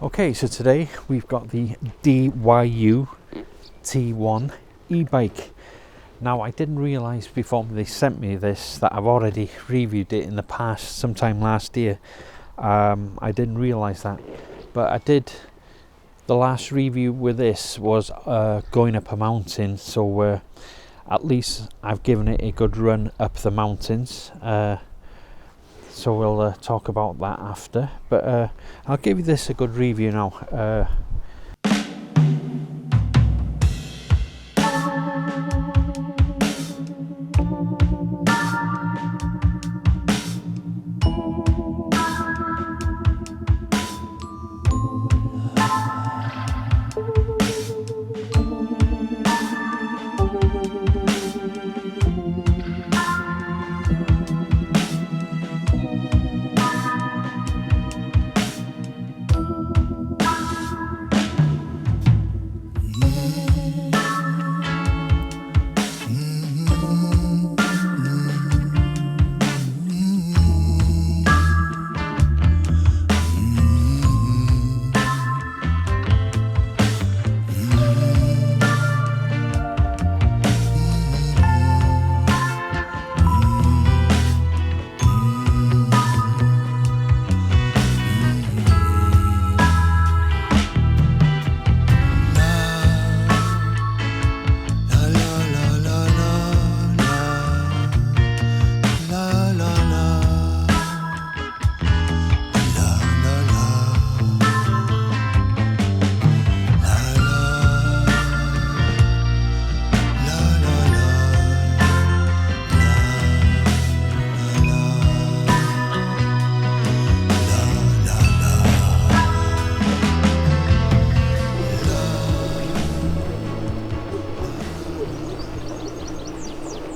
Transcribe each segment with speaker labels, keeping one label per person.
Speaker 1: Okay, so today we've got the DYU T1 e-bike. Now, I didn't realise before they sent me this that I've already reviewed it in the past, sometime last year. I didn't realise that, but I did. The last review with this was going up a mountain, so at least I've given it a good run up the mountains. So we'll talk about that after, but I'll give you this a good review now.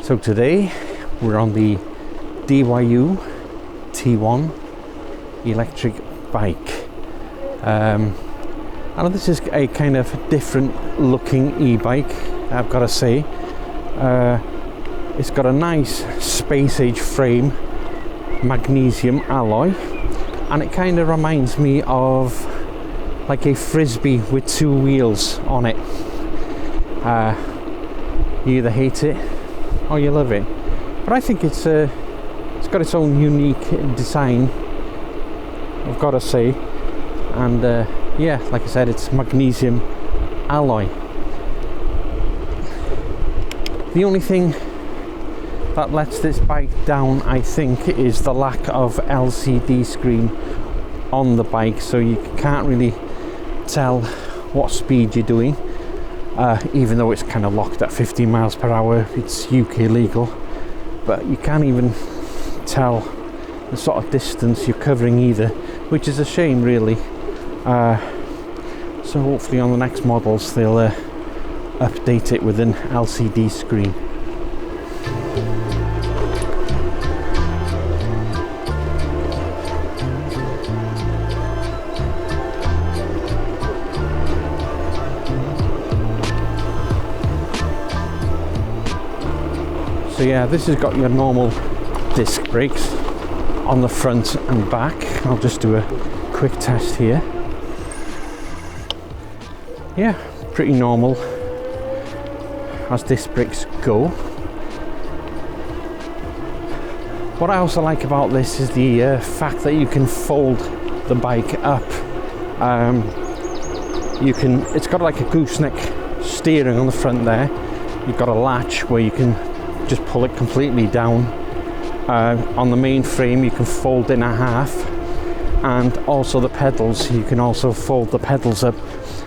Speaker 1: So today we're on the DYU T1 electric bike. I know this is a kind of different looking e-bike, I've got to say. It's got a nice space age frame, magnesium alloy, and it kind of reminds me of like a frisbee with two wheels on it. You either hate it or you love it, but I think it's got its own unique design, I've got to say. And yeah, like I said, it's magnesium alloy. The only thing that lets this bike down, I think, is the lack of LCD screen on the bike, so you can't really tell what speed you're doing. Even though it's kind of locked at 15 miles per hour, it's UK legal, but you can't even tell the sort of distance you're covering either, which is a shame really. So hopefully on the next models they'll update it with an LCD screen. So yeah, this has got your normal disc brakes on the front and back. I'll just do a quick test here. Yeah, pretty normal as disc brakes go. What I also like about this is the fact that you can fold the bike up. It's got like a gooseneck steering on the front there. You've got a latch where you can just pull it completely down. On the main frame you can fold in a half, and also the pedals, you can also fold the pedals up,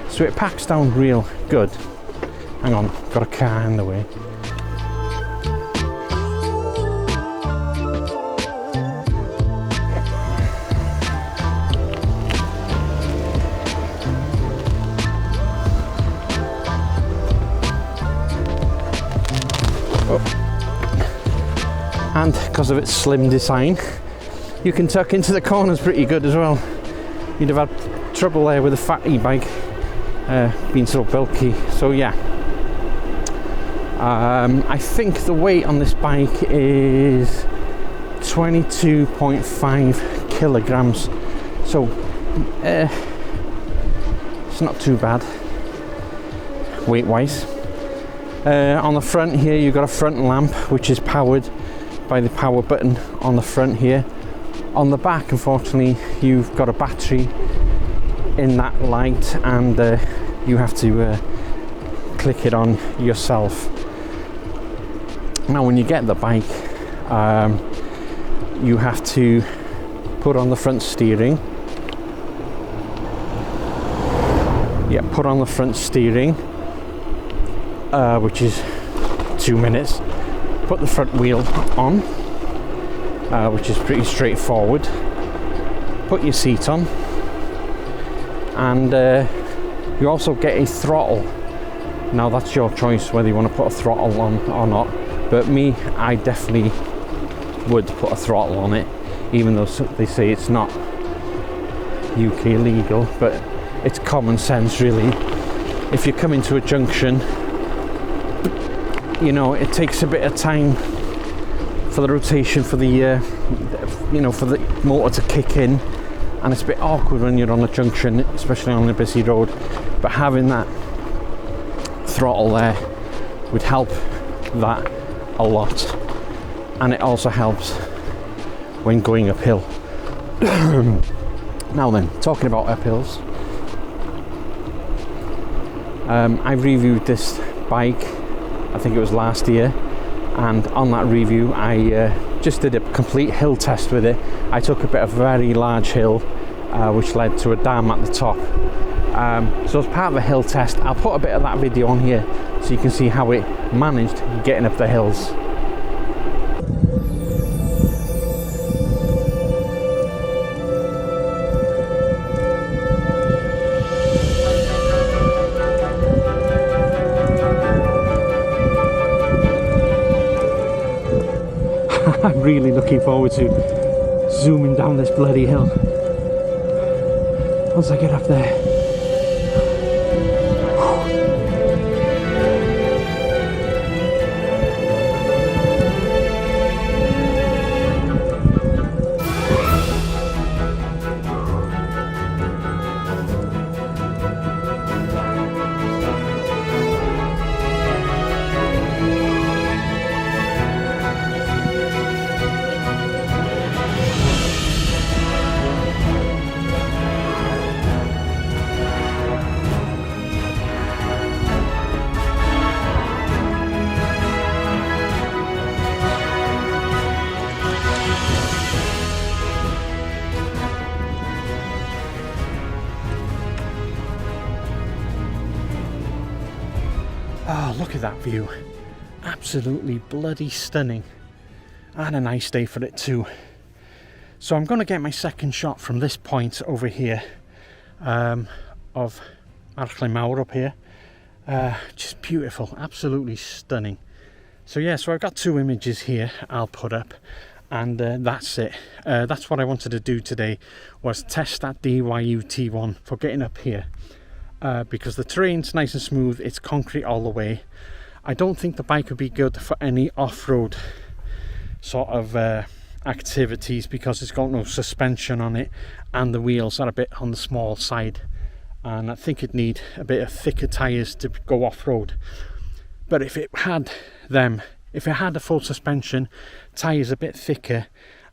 Speaker 1: so it packs down real good. Hang on, got a car in the way. And because of its slim design, you can tuck into the corners pretty good as well. You'd have had trouble there with a fat e-bike being so bulky. So yeah, I think the weight on this bike is 22.5 kilograms. So not too bad weight wise. On the front here you've got a front lamp which is powered by the power button on the front here. On the back, unfortunately, you've got a battery in that light, and you have to click it on yourself. Now when you get the bike, you have to put on the front steering. Yeah, put on the front steering, which is 2 minutes. Put the front wheel on, which is pretty straightforward. Put your seat on, and you also get a throttle. Now that's your choice whether you want to put a throttle on or not, but me, I definitely would put a throttle on it, even though they say it's not UK legal, but it's common sense really. If you come into a junction, you know, it takes a bit of time for the rotation for the you know, for the motor to kick in, and it's a bit awkward when you're on a junction, especially on a busy road. But having that throttle there would help that a lot, and it also helps when going uphill. Now then, talking about uphills, I reviewed this bike, I think it was last year, and on that review I just did a complete hill test with it. I took a bit of a very large hill which led to a dam at the top. So as part of a hill test, I'll put a bit of that video on here so you can see how it managed getting up the hills. I'm really looking forward to zooming down this bloody hill once I get up there. Oh, look at that view. Absolutely bloody stunning. And a nice day for it too. So I'm going to get my second shot from this point over here of Archlein Mawr up here. Just beautiful, absolutely stunning. So yeah, so I've got 2 images here I'll put up, and that's it. That's what I wanted to do today, was test that DYU T1 for getting up here. Because the terrain's nice and smooth, it's concrete all the way. I don't think the bike would be good for any off-road sort of activities, because it's got no suspension on it and the wheels are a bit on the small side, and I think it'd need a bit of thicker tyres to go off-road. But if it had a full suspension, tyres a bit thicker,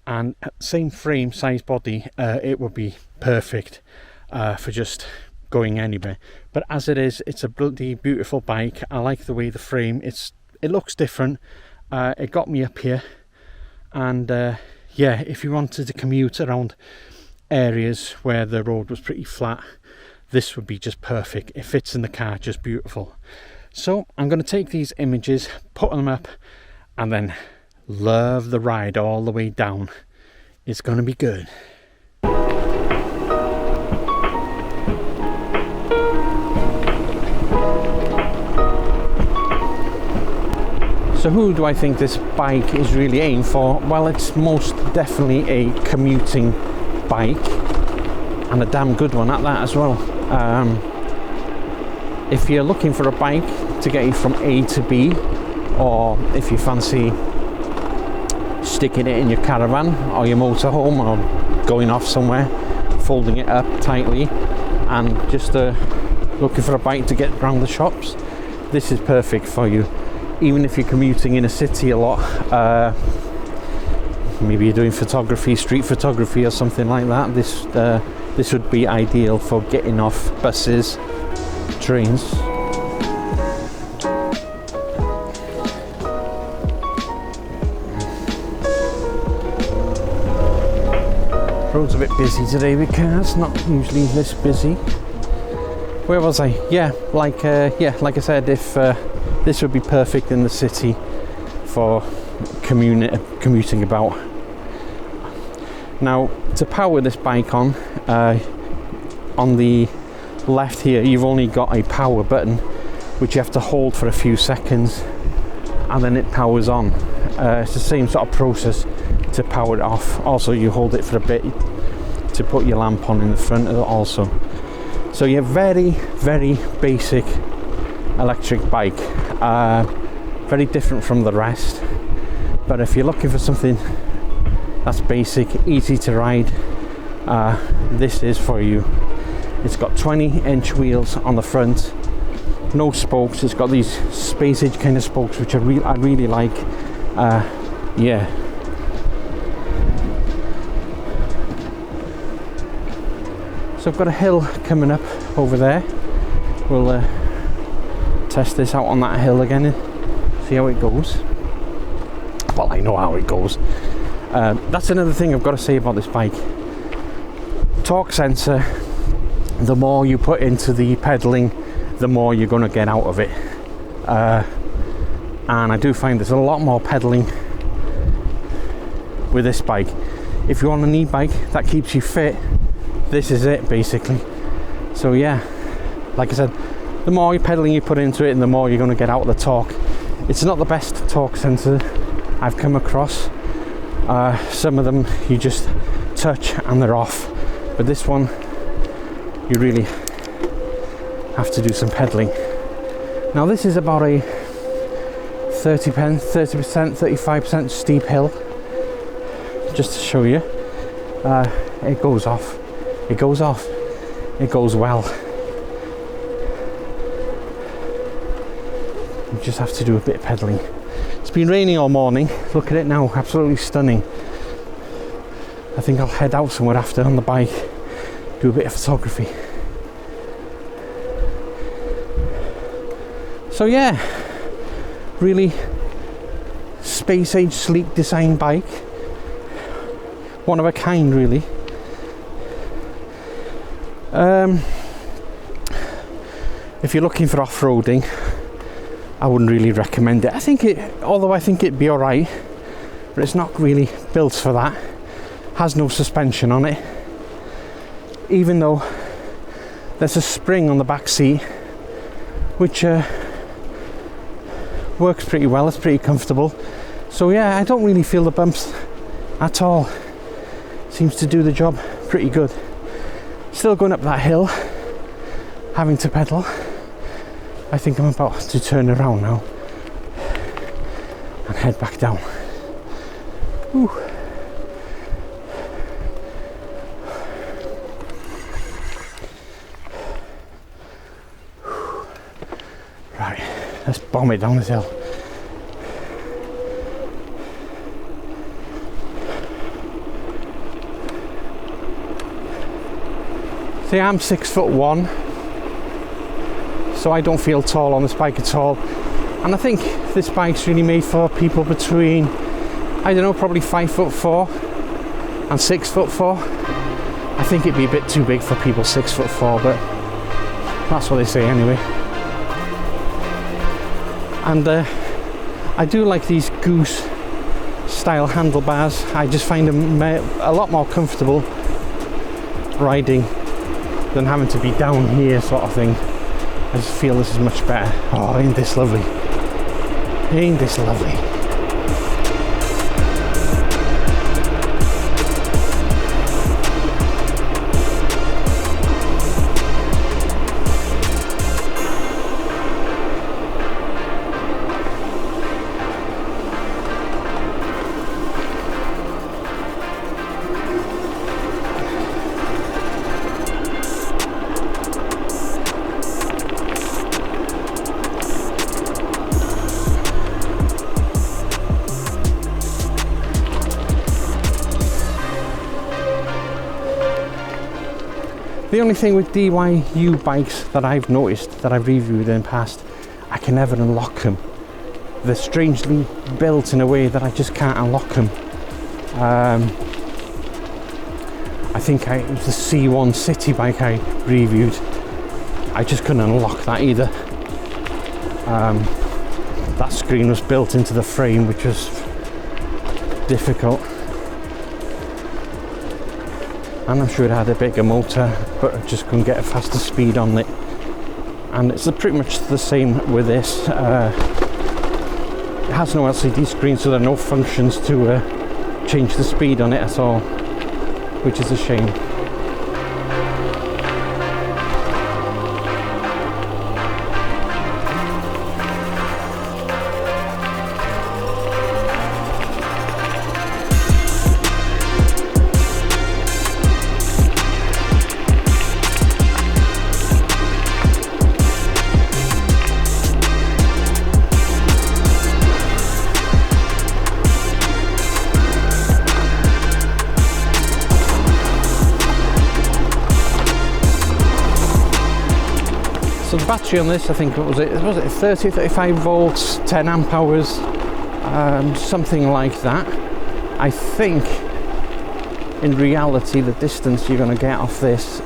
Speaker 1: and same frame size body, it would be perfect for just going anywhere. But as it is, it's a bloody beautiful bike. I like the way the frame, it looks different. It got me up here, and yeah, if you wanted to commute around areas where the road was pretty flat, this would be just perfect. It fits in the car just beautiful. So I'm going to take these images, put them up, and then love the ride all the way down. It's going to be good. So who do I think this bike is really aimed for? Well, it's most definitely a commuting bike, and a damn good one at that as well. If you're looking for a bike to get you from A to B, or if you fancy sticking it in your caravan or your motorhome, or going off somewhere, folding it up tightly, and just looking for a bike to get around the shops, this is perfect for you. Even if you're commuting in a city a lot, maybe you're doing photography, street photography or something like that, this would be ideal for getting off buses, trains. Road's a bit busy today with cars, not usually this busy. Where was I? Yeah, like I said, if this would be perfect in the city for commuting about. Now, to power this bike on the left here, you've only got a power button, which you have to hold for a few seconds, and then it powers on. It's the same sort of process to power it off. Also, you hold it for a bit to put your lamp on in the front also. So you're very, very basic electric bike, very different from the rest. But if you're looking for something that's basic, easy to ride, this is for you. It's got 20-inch wheels on the front, no spokes. It's got these space age kind of spokes, which I really like. Yeah. So I've got a hill coming up over there. We'll test this out on that hill again and see how it goes. Well, I know how it goes. That's another thing I've got to say about this bike. Torque sensor, the more you put into the pedaling, the more you're going to get out of it. And I do find there's a lot more pedaling with this bike. If you want an e-bike that keeps you fit, this is it basically. So yeah, like I said, the more pedaling you put into it and the more you're going to get out of the torque. It's not the best torque sensor I've come across. Some of them you just touch and they're off, but this one you really have to do some pedaling. Now this is about a 30%, 35% steep hill. Just to show you, it goes off. It goes off. It goes well. You just have to do a bit of pedaling. It's been raining all morning. Look at it now, absolutely stunning. I think I'll head out somewhere after on the bike, do a bit of photography. So yeah, really space age sleek design bike. One of a kind, really. If you're looking for off-roading, I wouldn't really recommend it. Although I think it'd be alright, but it's not really built for that. Has no suspension on it, even though there's a spring on the back seat, which works pretty well. It's pretty comfortable. So yeah, I don't really feel the bumps at all. Seems to do the job pretty good. Still going up that hill, having to pedal. I think I'm about to turn around now and head back down. Whew. Right, let's bomb it down this hill. See, I'm 6'1", so I don't feel tall on this bike at all. And I think this bike's really made for people between, I don't know, probably 5'4" and 6'4". I think it'd be a bit too big for people 6'4", but that's what they say anyway. And I do like these goose style handlebars. I just find them a lot more comfortable riding than having to be down here sort of thing. I just feel this is much better. Oh, ain't this lovely? Ain't this lovely? The only thing with DYU bikes that I've noticed, that I've reviewed in the past, I can never unlock them. They're strangely built in a way that I just can't unlock them. I think it was the C1 city bike I reviewed. I just couldn't unlock that either. That screen was built into the frame, which was difficult. And I'm sure it had a bigger motor, but I just couldn't get a faster speed on it. And it's pretty much the same with this. It has no LCD screen, so there are no functions to change the speed on it at all, which is a shame. So the battery on this, I think, was it 30, 35 volts, 10 amp hours, something like that. I think in reality the distance you're going to get off this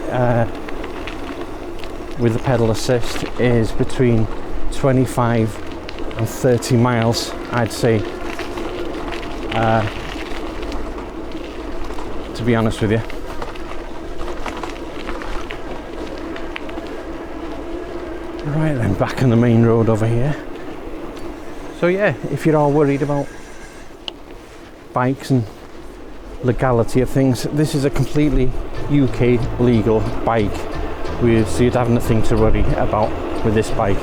Speaker 1: with the pedal assist is between 25 and 30 miles, I'd say, to be honest with you. Right then, back on the main road over here. So yeah, if you're all worried about bikes and legality of things, this is a completely UK legal bike, so you'd have nothing to worry about with this bike,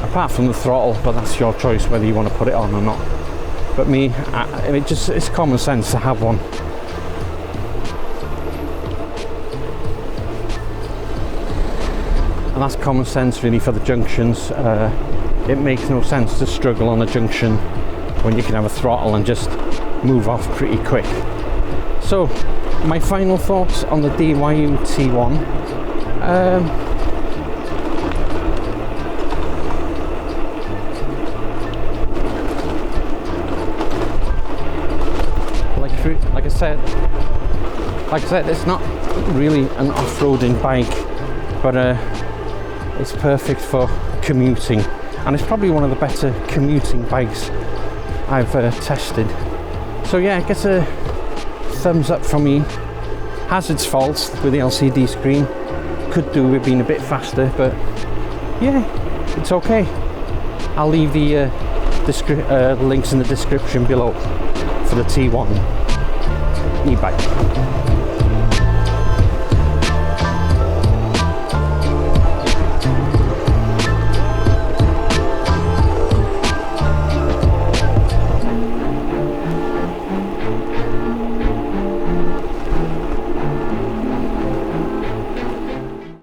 Speaker 1: apart from the throttle, but that's your choice whether you want to put it on or not. But me, it's common sense to have one. And that's common sense really for the junctions. It makes no sense to struggle on a junction when you can have a throttle and just move off pretty quick. So my final thoughts on the DYU T1. Like I said, it's not really an off-roading bike, but it's perfect for commuting, and it's probably one of the better commuting bikes I've tested. So yeah, it gets a thumbs up from me. Has its faults with the LCD screen, could do with being a bit faster, but yeah, it's okay. I'll leave the links in the description below for the T1 e-bike.